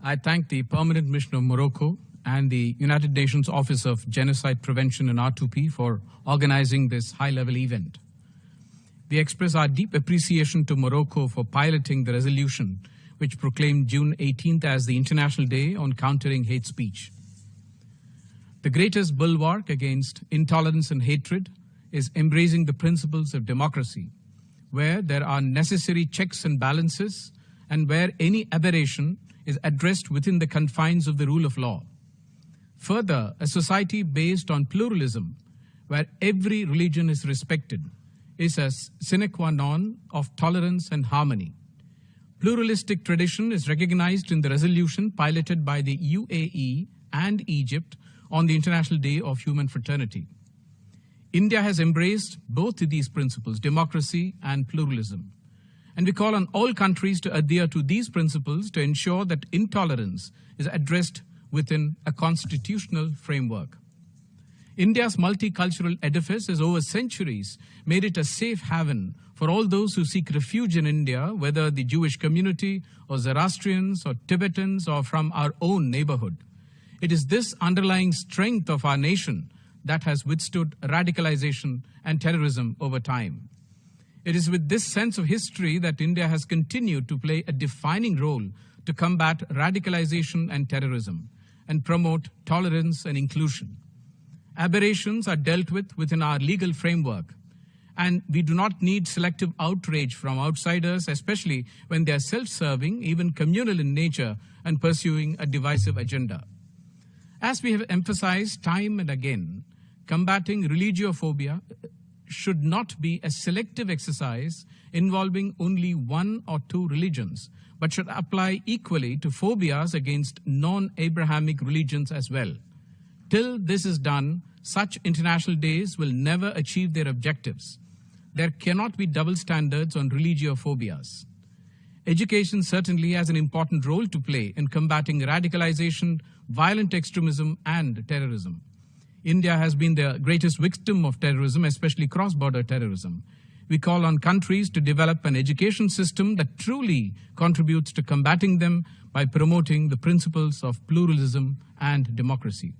I thank the Permanent Mission of Morocco and the United Nations Office of Genocide Prevention and R2P for organizing this high-level event. We express our deep appreciation to Morocco for piloting the resolution which proclaimed June 18th as the International Day on Countering Hate Speech. The greatest bulwark against intolerance and hatred is embracing the principles of democracy, where there are necessary checks and balances and where any aberration is addressed within the confines of the rule of law. Further, a society based on pluralism, where every religion is respected, is a sine qua non of tolerance and harmony. Pluralistic tradition is recognized in the resolution piloted by the UAE and Egypt on the International Day of Human Fraternity. India has embraced both these principles, democracy and pluralism. And we call on all countries to adhere to these principles to ensure that intolerance is addressed within a constitutional framework. India's multicultural edifice has over centuries made it a safe haven for all those who seek refuge in India, whether the Jewish community or Zoroastrians or Tibetans or from our own neighborhood. It is this underlying strength of our nation that has withstood radicalization and terrorism over time. It is with this sense of history that India has continued to play a defining role to combat radicalization and terrorism and promote tolerance and inclusion. Aberrations are dealt with within our legal framework, and we do not need selective outrage from outsiders, especially when they are self-serving, even communal in nature, and pursuing a divisive agenda. As we have emphasized time and again, combating religiophobia should not be a selective exercise involving only one or two religions, but should apply equally to phobias against non-Abrahamic religions as well. Till this is done, such international days will never achieve their objectives. There cannot be double standards on religiophobias. Education certainly has an important role to play in combating radicalization, violent extremism, and terrorism. India has been the greatest victim of terrorism, especially cross-border terrorism. We call on countries to develop an education system that truly contributes to combating them by promoting the principles of pluralism and democracy.